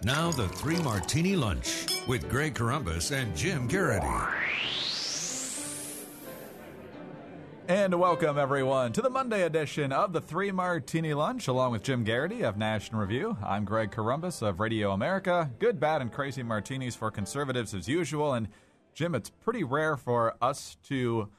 Now the Three Martini Lunch with Greg Corombos and Jim Geraghty. And welcome, everyone, to the Monday edition of the Three Martini Lunch, along with Jim Geraghty of National Review. I'm Greg Corombos of Radio America. Good, bad, and crazy martinis for conservatives as usual. And, Jim, it's pretty rare for us to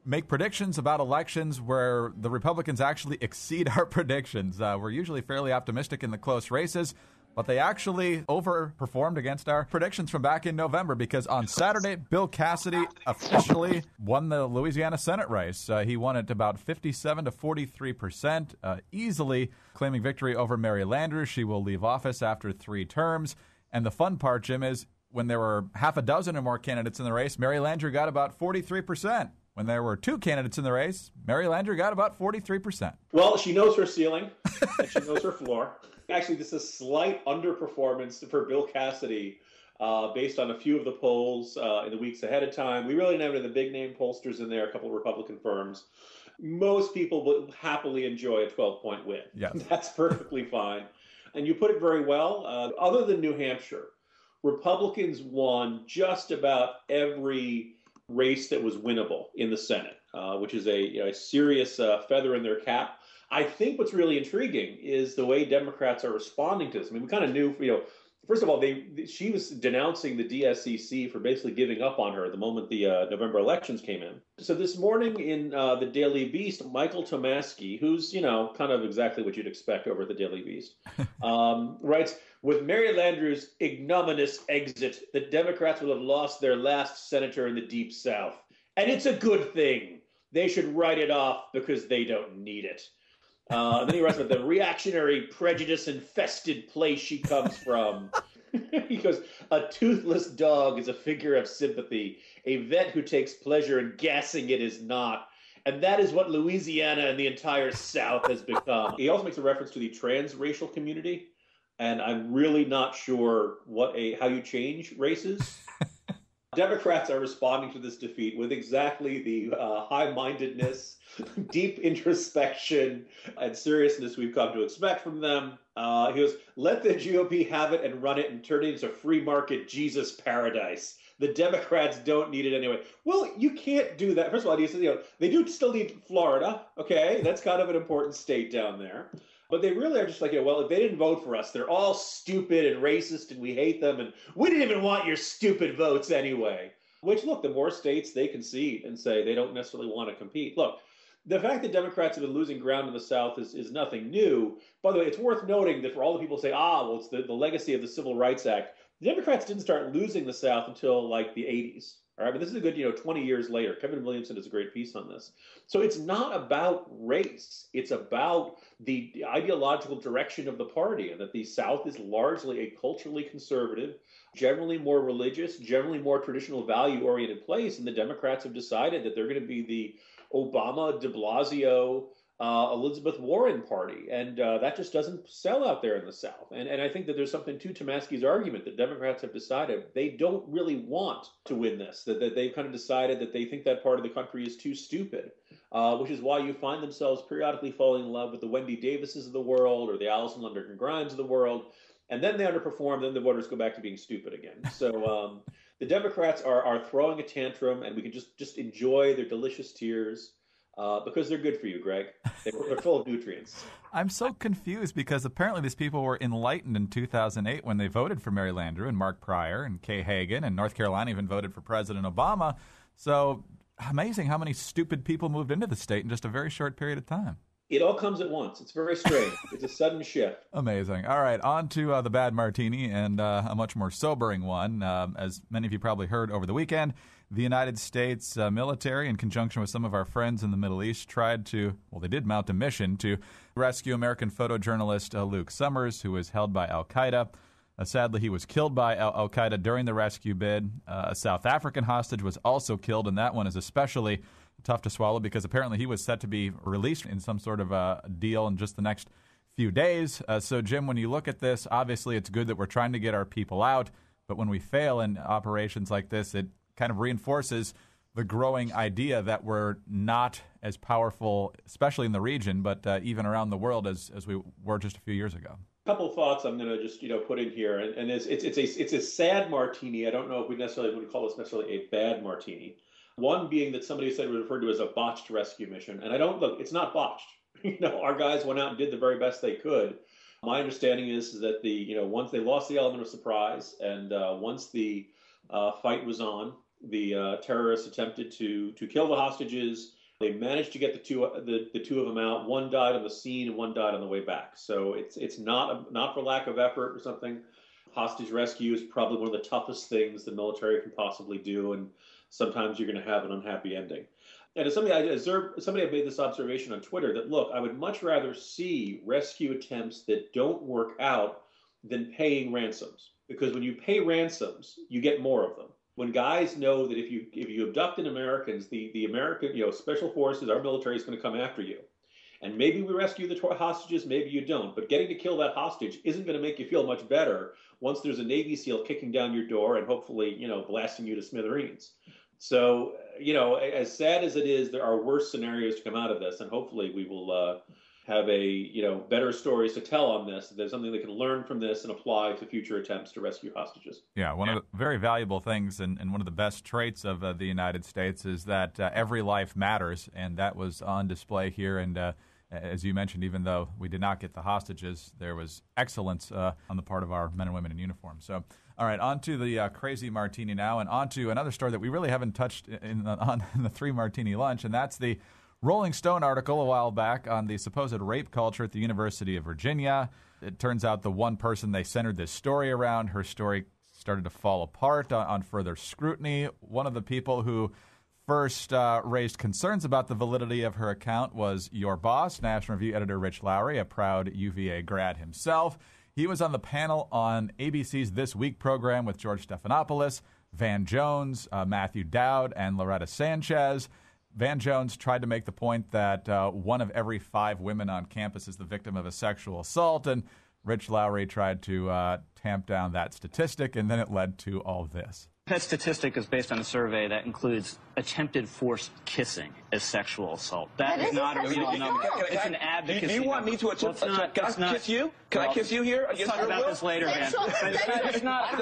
make predictions about elections where the Republicans actually exceed our predictions. We're usually fairly optimistic in the close races, but they actually overperformed against our predictions from back in November because on Saturday, Bill Cassidy officially won the Louisiana Senate race. He won it about 57 to 43%, easily claiming victory over Mary Landrieu. She will leave office after 3 terms. And the fun part, Jim, is when there were half a dozen or more candidates in the race, Mary Landrieu got about 43%. When there were 2 candidates in the race, Mary Landrieu got about 43%. Well, she knows her ceiling and she knows her floor. Actually, this is a slight underperformance for Bill Cassidy based on a few of the polls in the weeks ahead of time. We really didn't have the big-name pollsters in there, a couple of Republican firms. Most people would happily enjoy a 12-point win. Yes. That's perfectly fine. And you put it very well. Other than New Hampshire, Republicans won just about every race that was winnable in the Senate, which is a serious feather in their cap. I think what's really intriguing is the way Democrats are responding to this. I mean, we kind of knew, first of all, she was denouncing the DSCC for basically giving up on her the moment the November elections came in. So this morning in the Daily Beast, Michael Tomasky, who's, kind of exactly what you'd expect over at the Daily Beast, writes, with Mary Landrieu's ignominious exit, the Democrats will have lost their last senator in the Deep South. And it's a good thing. They should write it off because they don't need it. Then he writes about the reactionary, prejudice-infested place she comes from. He goes, a toothless dog is a figure of sympathy. A vet who takes pleasure in gassing it is not. And that is what Louisiana and the entire South has become. He also makes a reference to the transracial community. And I'm really not sure how you change races. Democrats are responding to this defeat with exactly the high-mindedness, deep introspection, and seriousness we've come to expect from them. He goes, let the GOP have it and run it and turn it into free market Jesus paradise. The Democrats don't need it anyway. Well, you can't do that. First of all, he says, they do still need Florida. Okay, that's kind of an important state down there. But they really are just like, well, if they didn't vote for us, they're all stupid and racist and we hate them. And we didn't even want your stupid votes anyway. Which, look, the more states they concede and say they don't necessarily want to compete. Look, the fact that Democrats have been losing ground in the South is nothing new. By the way, it's worth noting that for all the people who say, it's the legacy of the Civil Rights Act, the Democrats didn't start losing the South until like the 80s. All right, but this is a good, 20 years later. Kevin Williamson does a great piece on this. So it's not about race. It's about the ideological direction of the party, and that the South is largely a culturally conservative, generally more religious, generally more traditional value-oriented place. And the Democrats have decided that they're going to be the Obama, de Blasio, Elizabeth Warren party. And that just doesn't sell out there in the South. And I think that there's something to Tomasky's argument that Democrats have decided they don't really want to win this, that they've kind of decided that they think that part of the country is too stupid, which is why you find themselves periodically falling in love with the Wendy Davises of the world or the Alison London Grimes of the world. And then they underperform, then the voters go back to being stupid again. So the Democrats are throwing a tantrum, and we can just enjoy their delicious tears. Because they're good for you, Greg. They're full of nutrients. I'm so confused because apparently these people were enlightened in 2008 when they voted for Mary Landrieu and Mark Pryor and Kay Hagan, and North Carolina even voted for President Obama. So amazing how many stupid people moved into the state in just a very short period of time. It all comes at once. It's very strange. It's a sudden shift. Amazing. All right, on to the bad martini and a much more sobering one. As many of you probably heard over the weekend, the United States military, in conjunction with some of our friends in the Middle East, they did mount a mission to rescue American photojournalist Luke Summers, who was held by al-Qaeda. Sadly, he was killed by al-Qaeda during the rescue bid. A South African hostage was also killed, and that one is especially tough to swallow because apparently he was set to be released in some sort of a deal in just the next few days. So, Jim, when you look at this, obviously it's good that we're trying to get our people out, but when we fail in operations like this, it kind of reinforces the growing idea that we're not as powerful, especially in the region, but even around the world as we were just a few years ago. Couple of thoughts I'm going to just put in here, and it's a sad martini. I don't know if we necessarily would call this necessarily a bad martini. One being that somebody said it was referred to as a botched rescue mission, and I don't look. It's not botched. Our guys went out and did the very best they could. My understanding is that once they lost the element of surprise, and once the fight was on, the terrorists attempted to kill the hostages. They managed to get the two of them out. One died on the scene and one died on the way back. So it's not for lack of effort or something. Hostage rescue is probably one of the toughest things the military can possibly do, and sometimes you're going to have an unhappy ending. And as somebody had made this observation on Twitter that, look, I would much rather see rescue attempts that don't work out than paying ransoms, because when you pay ransoms, you get more of them. When guys know that if you abduct Americans, the American special forces, our military is going to come after you, and maybe we rescue the hostages, maybe you don't. But getting to kill that hostage isn't going to make you feel much better once there's a Navy SEAL kicking down your door and hopefully blasting you to smithereens. So as sad as it is, there are worse scenarios to come out of this, and hopefully we will have better stories to tell on this. There's something they can learn from this and apply to future attempts to rescue hostages. Yeah, one of the very valuable things and one of the best traits of the United States is that every life matters, and that was on display here. And as you mentioned, even though we did not get the hostages, there was excellence on the part of our men and women in uniform. So, all right, on to the crazy martini now, and on to another story that we really haven't touched in the Three Martini Lunch, and that's the Rolling Stone article a while back on the supposed rape culture at the University of Virginia. It turns out the one person they centered this story around, her story started to fall apart on further scrutiny. One of the people who first raised concerns about the validity of her account was your boss, National Review editor Rich Lowry, a proud UVA grad himself. He was on the panel on ABC's This Week program with George Stephanopoulos, Van Jones, Matthew Dowd, and Loretta Sanchez. Van Jones tried to make the point that 1 of every 5 women on campus is the victim of a sexual assault, and Rich Lowry tried to tamp down that statistic, and then it led to all this. That statistic is based on a survey that includes attempted forced kissing as sexual assault. That is not a real number. It's an advocacy. Do you want me to attempt? Can I kiss you? Can I kiss you here? Let's talk about this later, man. It's not a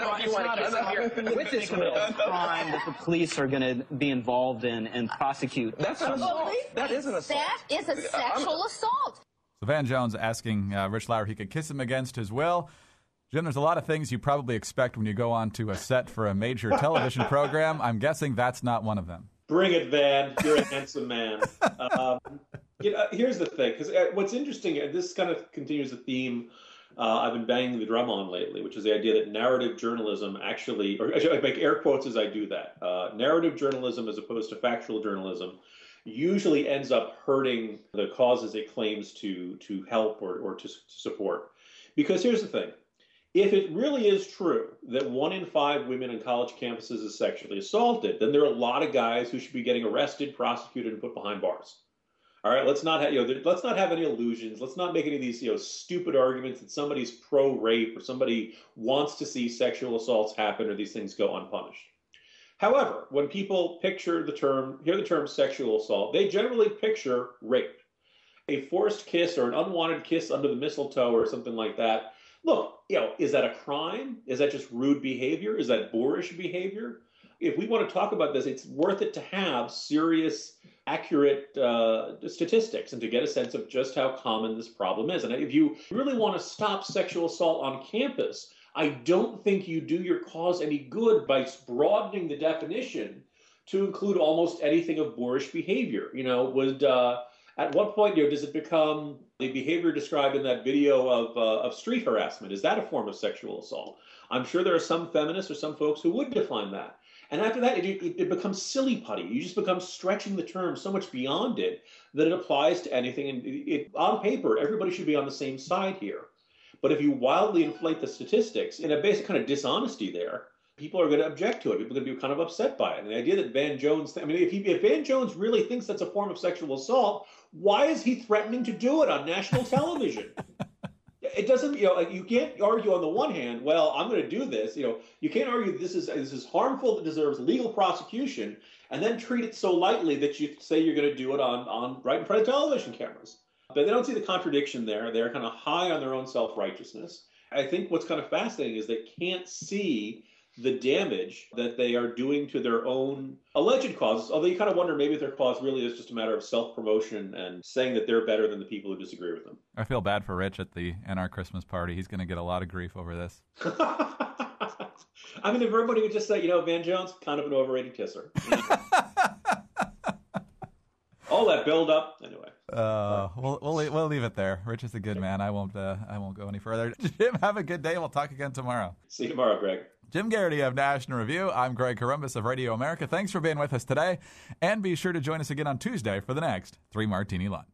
crime that the police are going to be involved in and prosecute. That's an assault. That is an assault. That is a sexual assault. So Van Jones asking Rich Lowry if he could kiss him against his will. Jim, there's a lot of things you probably expect when you go onto a set for a major television program. I'm guessing that's not one of them. Bring it, Van. You're a handsome man. Here's the thing, because what's interesting, and this kind of continues a theme I've been banging the drum on lately, which is the idea that narrative journalism actually, or I make air quotes as I do that, narrative journalism as opposed to factual journalism usually ends up hurting the causes it claims to help or to support. Because here's the thing. If it really is true that 1 in 5 women on college campuses is sexually assaulted, then there are a lot of guys who should be getting arrested, prosecuted, and put behind bars. All right, let's not have any illusions. Let's not make any of these stupid arguments that somebody's pro-rape or somebody wants to see sexual assaults happen or these things go unpunished. However, when people hear the term sexual assault, they generally picture rape, a forced kiss or an unwanted kiss under the mistletoe or something like that. Look, is that a crime? Is that just rude behavior? Is that boorish behavior? If we want to talk about this, it's worth it to have serious, accurate statistics and to get a sense of just how common this problem is. And if you really want to stop sexual assault on campus, I don't think you do your cause any good by broadening the definition to include almost anything of boorish behavior. At what point does it become the behavior described in that video of street harassment? Is that a form of sexual assault? I'm sure there are some feminists or some folks who would define that. And after that, it becomes silly putty. You just become stretching the term so much beyond it that it applies to anything. And on paper, everybody should be on the same side here. But if you wildly inflate the statistics in a basic kind of dishonesty there, people are going to object to it. People are going to be kind of upset by it. And the idea that Van Jones, if Van Jones really thinks that's a form of sexual assault, why is he threatening to do it on national television? It doesn't, you can't argue on the one hand, well, I'm going to do this. You can't argue this is harmful, that deserves legal prosecution, and then treat it so lightly that you say you're going to do it on right in front of television cameras. But they don't see the contradiction there. They're kind of high on their own self-righteousness. I think what's kind of fascinating is they can't see the damage that they are doing to their own alleged causes, although you kind of wonder maybe if their cause really is just a matter of self-promotion and saying that they're better than the people who disagree with them. I feel bad for Rich at our Christmas party. He's going to get a lot of grief over this. I mean, if everybody would just say, Van Jones, kind of an overrated kisser. All that build-up, anyway. We'll leave it there. Rich is a good man. I won't go any further. Jim, have a good day. We'll talk again tomorrow. See you tomorrow, Greg. Jim Geraghty of National Review. I'm Greg Corombos of Radio America. Thanks for being with us today, and be sure to join us again on Tuesday for the next 3 Martini Lunch.